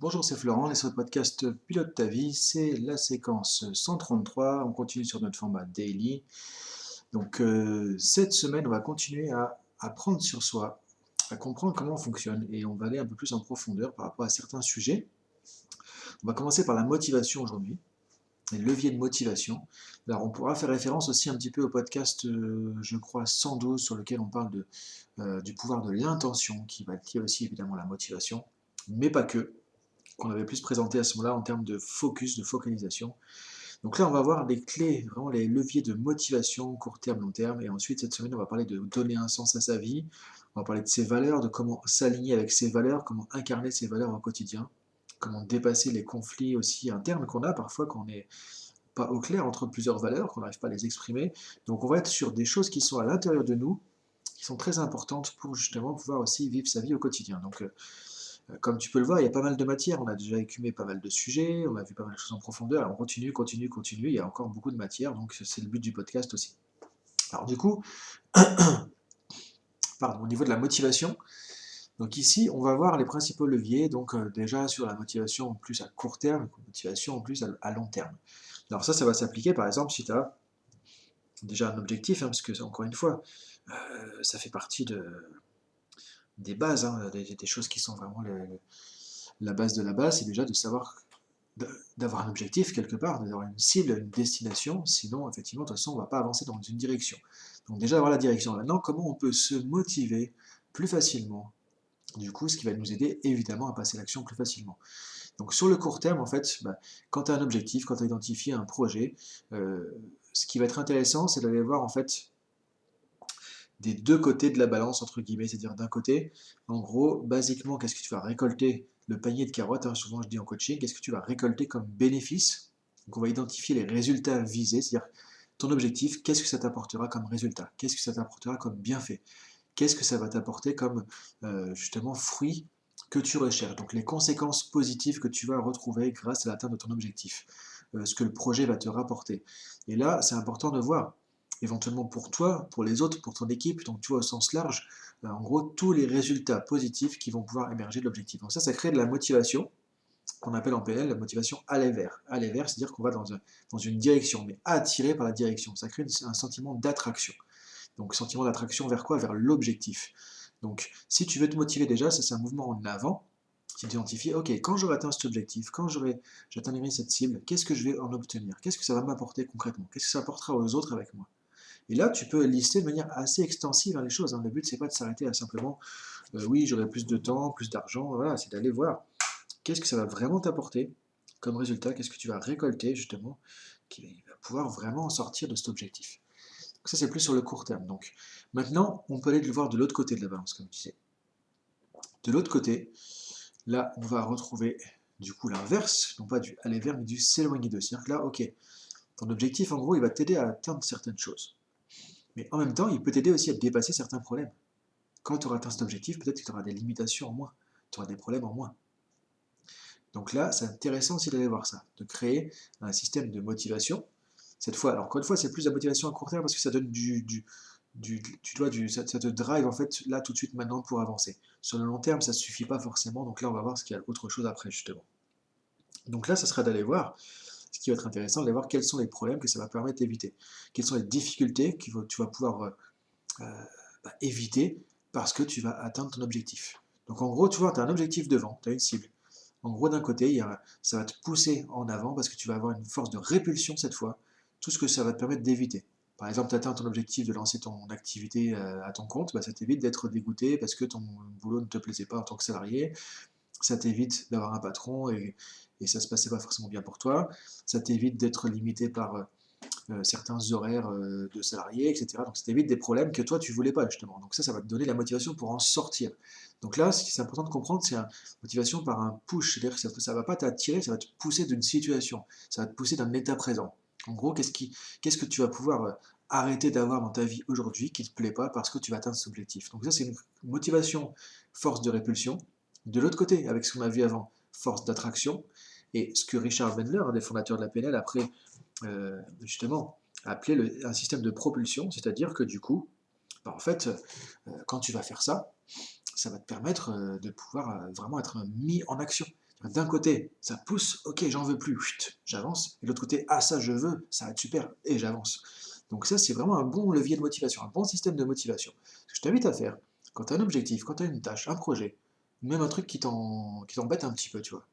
Bonjour, c'est Florent, on est sur le podcast Pilote ta vie, c'est la séquence 133, on continue sur notre format daily. Donc cette semaine, on va continuer à apprendre sur soi, à comprendre comment on fonctionne et on va aller un peu plus en profondeur par rapport à certains sujets. On va commencer par la motivation aujourd'hui, les leviers de motivation. Alors on pourra faire référence aussi un petit peu au podcast, je crois, 112 sur lequel on parle du pouvoir de l'intention qui va lier aussi évidemment la motivation, mais pas que, qu'on avait plus présenté à ce moment-là en termes de focus, de focalisation. Donc là, on va voir les clés, vraiment les leviers de motivation, court terme, long terme. Et ensuite, cette semaine, on va parler de donner un sens à sa vie. On va parler de ses valeurs, de comment s'aligner avec ses valeurs, comment incarner ses valeurs au quotidien, comment dépasser les conflits aussi internes qu'on a parfois quand on n'est pas au clair entre plusieurs valeurs, qu'on n'arrive pas à les exprimer. Donc on va être sur des choses qui sont à l'intérieur de nous, qui sont très importantes pour justement pouvoir aussi vivre sa vie au quotidien. Donc comme tu peux le voir, il y a pas mal de matière. On a déjà écumé pas mal de sujets, on a vu pas mal de choses en profondeur. Alors on continue, continue, continue. Il y a encore beaucoup de matière, donc c'est le but du podcast aussi. Alors du coup, pardon, au niveau de la motivation, donc ici on va voir les principaux leviers. Donc déjà sur la motivation en plus à court terme, motivation en plus à long terme. Alors ça va s'appliquer par exemple si tu as déjà un objectif, hein, parce que encore une fois, ça fait partie des bases, hein, des choses qui sont vraiment la base de la base, c'est déjà de savoir d'avoir un objectif quelque part, d'avoir une cible, une destination, sinon effectivement de toute façon on ne va pas avancer dans une direction. Donc déjà avoir la direction. Maintenant, comment on peut se motiver plus facilement? Du coup, ce qui va nous aider évidemment à passer à l'action plus facilement. Donc sur le court terme, en fait, quand tu as un objectif, quand tu as identifié un projet, ce qui va être intéressant, c'est d'aller voir en fait des deux côtés de la balance, entre guillemets, c'est-à-dire d'un côté, en gros, basiquement, qu'est-ce que tu vas récolter? Le panier de carottes, hein, souvent je dis en coaching, qu'est-ce que tu vas récolter comme bénéfice? Donc on va identifier les résultats visés, c'est-à-dire ton objectif, qu'est-ce que ça t'apportera comme résultat? Qu'est-ce que ça t'apportera comme bienfait? Qu'est-ce que ça va t'apporter comme justement fruit que tu recherches? Donc les conséquences positives que tu vas retrouver grâce à l'atteinte de ton objectif, ce que le projet va te rapporter. Et là, c'est important de voir éventuellement pour toi, pour les autres, pour ton équipe, donc tu vois au sens large, en gros tous les résultats positifs qui vont pouvoir émerger de l'objectif. Donc ça crée de la motivation, qu'on appelle en PNL la motivation aller vers. Aller vers, c'est-à-dire qu'on va dans une direction, mais attiré par la direction. Ça crée un sentiment d'attraction. Donc sentiment d'attraction vers quoi? Vers l'objectif. Donc si tu veux te motiver déjà, ça c'est un mouvement en avant, qui identifie, ok, quand j'aurai atteint cet objectif, quand j'atteindrai cette cible, qu'est-ce que je vais en obtenir? Qu'est-ce que ça va m'apporter concrètement? Qu'est-ce que ça apportera aux autres avec moi? Et là, tu peux lister de manière assez extensive, hein, les choses, hein. Le but, c'est pas de s'arrêter à simplement, oui, j'aurai plus de temps, plus d'argent. Voilà, c'est d'aller voir qu'est-ce que ça va vraiment t'apporter comme résultat, qu'est-ce que tu vas récolter, justement, qui va pouvoir vraiment sortir de cet objectif. Donc ça, c'est plus sur le court terme. Donc maintenant, on peut aller le voir de l'autre côté de la balance, comme tu disais. De l'autre côté, là, on va retrouver du coup l'inverse, non pas du aller vers, mais du s'éloigner de. C'est-à-dire que là, ok, ton objectif, en gros, il va t'aider à atteindre certaines choses. Mais en même temps, il peut t'aider aussi à dépasser certains problèmes. Quand tu auras atteint cet objectif, peut-être que tu auras des limitations en moins, tu auras des problèmes en moins. Donc là, c'est intéressant aussi d'aller voir ça, de créer un système de motivation. Cette fois, alors encore une fois, c'est plus la motivation à court terme parce que ça donne ça te drive en fait là tout de suite maintenant pour avancer. Sur le long terme, ça ne suffit pas forcément, donc là on va voir ce qu'il y a autre chose après justement. Donc là, ça sera d'aller voir, ce qui va être intéressant, d'aller voir quels sont les problèmes que ça va permettre d'éviter. Quelles sont les difficultés que tu vas pouvoir éviter parce que tu vas atteindre ton objectif. Donc en gros, tu vois, tu as un objectif devant, tu as une cible. En gros, d'un côté, ça va te pousser en avant parce que tu vas avoir une force de répulsion cette fois, tout ce que ça va te permettre d'éviter. Par exemple, tu atteins ton objectif de lancer ton activité à ton compte, ça t'évite d'être dégoûté parce que ton boulot ne te plaisait pas en tant que salarié, ça t'évite d'avoir un patron et ça se passait pas forcément bien pour toi, ça t'évite d'être limité par certains horaires de salariés, etc. Donc ça t'évite des problèmes que toi tu voulais pas justement. Donc ça va te donner la motivation pour en sortir. Donc là, ce qui est important de comprendre, c'est une motivation par un push, c'est-à-dire que ça va pas t'attirer, ça va te pousser d'une situation, ça va te pousser d'un état présent. En gros, qu'est-ce que tu vas pouvoir arrêter d'avoir dans ta vie aujourd'hui qui ne te plaît pas parce que tu vas atteindre cet objectif. Donc ça, c'est une motivation, force de répulsion. De l'autre côté, avec ce qu'on a vu avant, force d'attraction. Et ce que Richard Bandler, un des fondateurs de la PNL, après justement appelé un système de propulsion, c'est-à-dire que du coup, en fait, quand tu vas faire ça, ça va te permettre de pouvoir vraiment être mis en action. D'un côté, ça pousse, ok, j'en veux plus, chut, j'avance. Et de l'autre côté, ah ça je veux, ça va être super, et j'avance. Donc ça, c'est vraiment un bon levier de motivation, un bon système de motivation. Ce que je t'invite à faire, quand tu as un objectif, quand tu as une tâche, un projet, même un truc qui t'embête un petit peu, tu vois,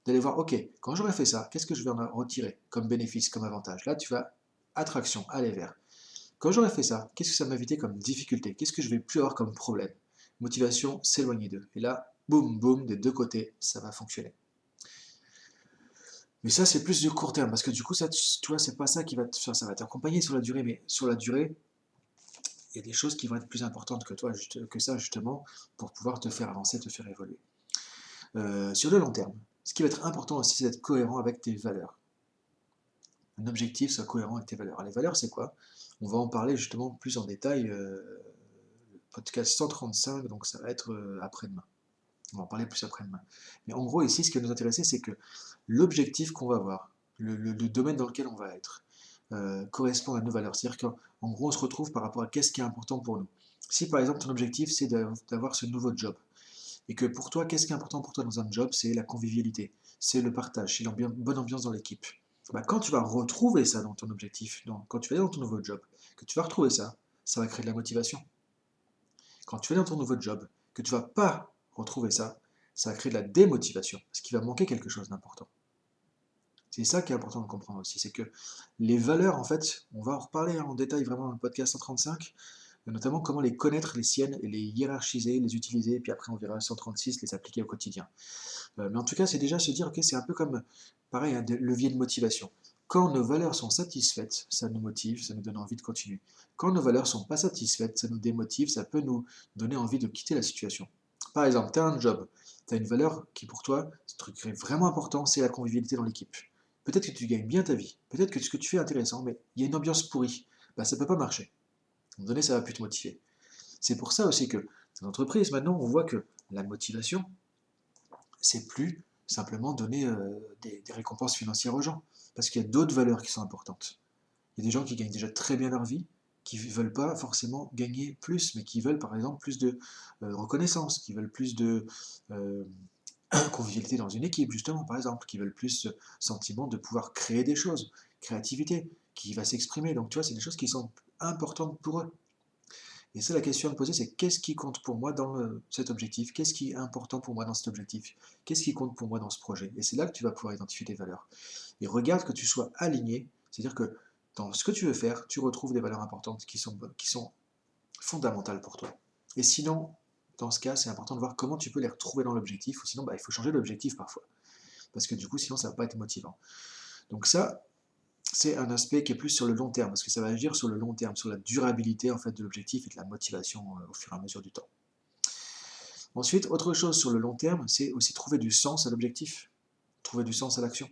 d'aller voir, ok, quand j'aurai fait ça, qu'est-ce que je vais en retirer comme bénéfice, comme avantage? Là, tu vas, attraction, aller vers. Quand j'aurai fait ça, qu'est-ce que ça m'a évité comme difficulté? Qu'est-ce que je vais plus avoir comme problème? Motivation, s'éloigner d'eux. Et là, boum, boum, des deux côtés, ça va fonctionner. Mais ça, c'est plus du court terme, parce que du coup, ça, tu vois, c'est pas ça qui va te faire, ça va t'accompagner sur la durée, mais sur la durée, il y a des choses qui vont être plus importantes que toi, que ça, justement, pour pouvoir te faire avancer, te faire évoluer. Sur le long terme, ce qui va être important aussi, c'est d'être cohérent avec tes valeurs. Un objectif soit cohérent avec tes valeurs. Alors, les valeurs, c'est quoi? On va en parler justement plus en détail, le podcast 135, donc ça va être après-demain. On va en parler plus après-demain. Mais en gros, ici, ce qui va nous intéresser, c'est que l'objectif qu'on va avoir, le domaine dans lequel on va être, correspond à nos valeurs. C'est-à-dire qu'en gros, on se retrouve par rapport à qu'est-ce qui est important pour nous. Si par exemple ton objectif c'est d'avoir ce nouveau job, et que pour toi, qu'est-ce qui est important pour toi dans un job? C'est la convivialité, c'est le partage, c'est bonne ambiance dans l'équipe. Bah, quand tu vas retrouver ça dans ton objectif, quand tu vas aller dans ton nouveau job, que tu vas retrouver ça, ça va créer de la motivation. Quand tu vas dans ton nouveau job, que tu vas pas retrouver ça, ça va créer de la démotivation, parce qu'il va manquer quelque chose d'important. C'est ça qui est important de comprendre aussi, c'est que les valeurs, en fait, on va en reparler en détail vraiment dans le podcast 135, notamment comment les connaître, les siennes, et les hiérarchiser, les utiliser, et puis après on verra 136, les appliquer au quotidien. Mais en tout cas, c'est déjà se dire, ok, c'est un peu comme, pareil, un levier de motivation. Quand nos valeurs sont satisfaites, ça nous motive, ça nous donne envie de continuer. Quand nos valeurs ne sont pas satisfaites, ça nous démotive, ça peut nous donner envie de quitter la situation. Par exemple, tu as un job, tu as une valeur qui pour toi, ce truc qui est vraiment important, c'est la convivialité dans l'équipe. Peut-être que tu gagnes bien ta vie, peut-être que ce que tu fais est intéressant, mais il y a une ambiance pourrie. Bah, ça ne peut pas marcher. À un moment donné, ça va plus te motiver. C'est pour ça aussi que dans l'entreprise, maintenant, on voit que la motivation, c'est plus simplement donner des récompenses financières aux gens. Parce qu'il y a d'autres valeurs qui sont importantes. Il y a des gens qui gagnent déjà très bien leur vie, qui ne veulent pas forcément gagner plus, mais qui veulent par exemple plus de reconnaissance, qui veulent plus de euh, convivialité dans une équipe, justement, par exemple, qui veulent plus ce sentiment de pouvoir créer des choses, créativité, qui va s'exprimer. Donc tu vois, c'est des choses qui sont importantes pour eux. Et ça, la question à me poser, c'est qu'est-ce qui compte pour moi dans cet objectif? Qu'est-ce qui est important pour moi dans cet objectif? Qu'est-ce qui compte pour moi dans ce projet? Et c'est là que tu vas pouvoir identifier tes valeurs. Et regarde que tu sois aligné, c'est-à-dire que dans ce que tu veux faire, tu retrouves des valeurs importantes qui sont fondamentales pour toi. Et sinon, dans ce cas, c'est important de voir comment tu peux les retrouver dans l'objectif, ou sinon, bah, il faut changer l'objectif parfois. Parce que du coup, sinon, ça ne va pas être motivant. Donc ça, c'est un aspect qui est plus sur le long terme, parce que ça va agir sur le long terme, sur la durabilité en fait de l'objectif et de la motivation au fur et à mesure du temps. Ensuite, autre chose sur le long terme, c'est aussi trouver du sens à l'objectif, trouver du sens à l'action.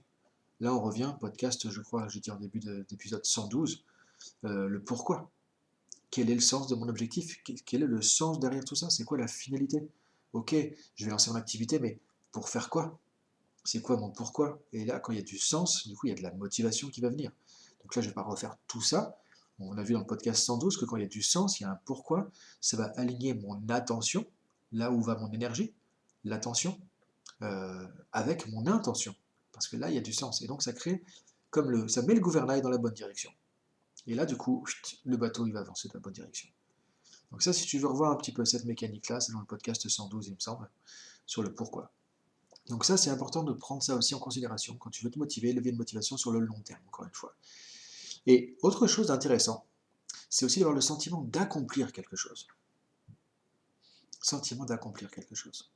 Là, on revient, podcast, je crois, j'ai dit en début d'épisode 112, le pourquoi. Quel est le sens de mon objectif? Quel est le sens derrière tout ça? C'est quoi la finalité? Ok, je vais lancer mon activité, mais pour faire quoi? C'est quoi mon pourquoi? Et là, quand il y a du sens, du coup, il y a de la motivation qui va venir. Donc là, je ne vais pas refaire tout ça. On a vu dans le podcast 112 que quand il y a du sens, il y a un pourquoi, ça va aligner mon attention, là où va mon énergie, l'attention, avec mon intention. Parce que là, il y a du sens. Et donc, ça crée, ça met le gouvernail dans la bonne direction. Et là, du coup, le bateau, il va avancer dans la bonne direction. Donc ça, si tu veux revoir un petit peu cette mécanique-là, c'est dans le podcast 112, il me semble, sur le pourquoi. Donc ça, c'est important de prendre ça aussi en considération quand tu veux te motiver, levier de motivation sur le long terme, encore une fois. Et autre chose d'intéressant, c'est aussi d'avoir le sentiment d'accomplir quelque chose. Sentiment d'accomplir quelque chose.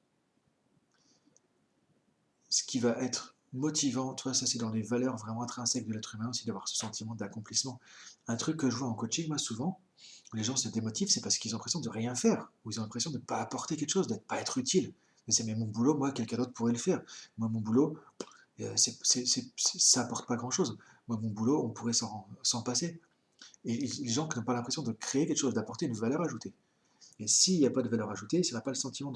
Ce qui va être motivant, toi, ça c'est dans les valeurs vraiment intrinsèques de l'être humain aussi, d'avoir ce sentiment d'accomplissement. Un truc que je vois en coaching, moi, souvent, où les gens se démotivent, c'est parce qu'ils ont l'impression de rien faire, ou ils ont l'impression de ne pas apporter quelque chose, de ne pas être utile. Mais c'est mais mon boulot, moi, quelqu'un d'autre pourrait le faire. Moi, mon boulot, ça apporte pas grand-chose. Moi, mon boulot, on pourrait s'en passer. Et les gens qui n'ont pas l'impression de créer quelque chose, d'apporter une valeur ajoutée. Et s'il n'y a pas de valeur ajoutée, s'il n'y a pas le sentiment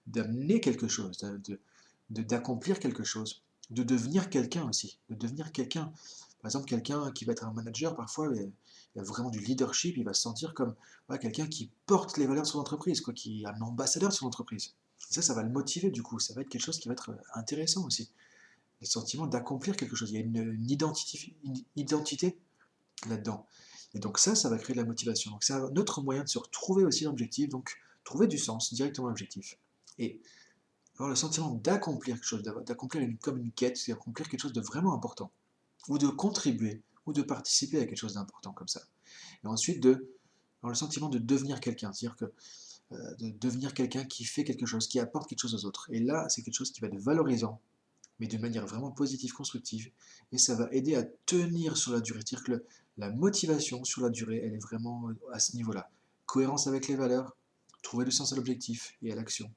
d'amener quelque chose, d'accomplir quelque chose, de devenir quelqu'un aussi, de devenir quelqu'un. Par exemple, quelqu'un qui va être un manager, parfois, il a vraiment du leadership, il va se sentir comme quelqu'un qui porte les valeurs de son entreprise, quoi, qui est un ambassadeur de son entreprise. Ça va le motiver du coup, ça va être quelque chose qui va être intéressant aussi. Le sentiment d'accomplir quelque chose, il y a une identité là-dedans. Et donc ça va créer de la motivation. Donc c'est un autre moyen de se retrouver aussi l'objectif, donc trouver du sens directement à l'objectif. Et avoir le sentiment d'accomplir quelque chose, d'accomplir comme une quête, c'est accomplir quelque chose de vraiment important, ou de contribuer, ou de participer à quelque chose d'important comme ça. Et ensuite, avoir le sentiment de devenir quelqu'un, c'est-à-dire que de devenir quelqu'un qui fait quelque chose, qui apporte quelque chose aux autres. Et là, c'est quelque chose qui va être valorisant, mais d'une manière vraiment positive, constructive, et ça va aider à tenir sur la durée. C'est-à-dire que la motivation sur la durée, elle est vraiment à ce niveau-là. Cohérence avec les valeurs, trouver le sens à l'objectif et à l'action.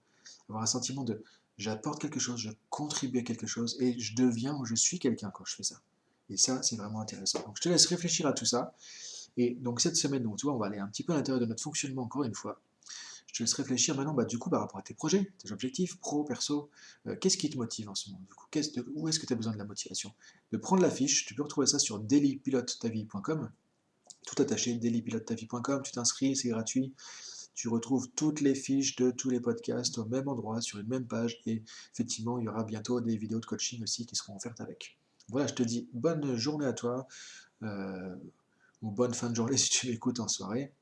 Avoir un sentiment de j'apporte quelque chose, je contribue à quelque chose, et je deviens ou je suis quelqu'un quand je fais ça. Et ça, c'est vraiment intéressant. Donc je te laisse réfléchir à tout ça. Et donc cette semaine, donc, tu vois, on va aller un petit peu à l'intérieur de notre fonctionnement encore une fois. Je te laisse réfléchir maintenant, du coup, par rapport à tes projets, tes objectifs, pro, perso, qu'est-ce qui te motive en ce moment du coup, où est-ce que tu as besoin de la motivation? De prendre la fiche, tu peux retrouver ça sur dailypilotetavie.com, tout attaché, dailypilotetavie.com, tu t'inscris, c'est gratuit, tu retrouves toutes les fiches de tous les podcasts au même endroit, sur une même page, et effectivement, il y aura bientôt des vidéos de coaching aussi qui seront offertes avec. Voilà, je te dis bonne journée à toi, euh, ou bonne fin de journée si tu m'écoutes en soirée,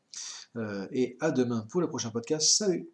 et à demain pour le prochain podcast. Salut!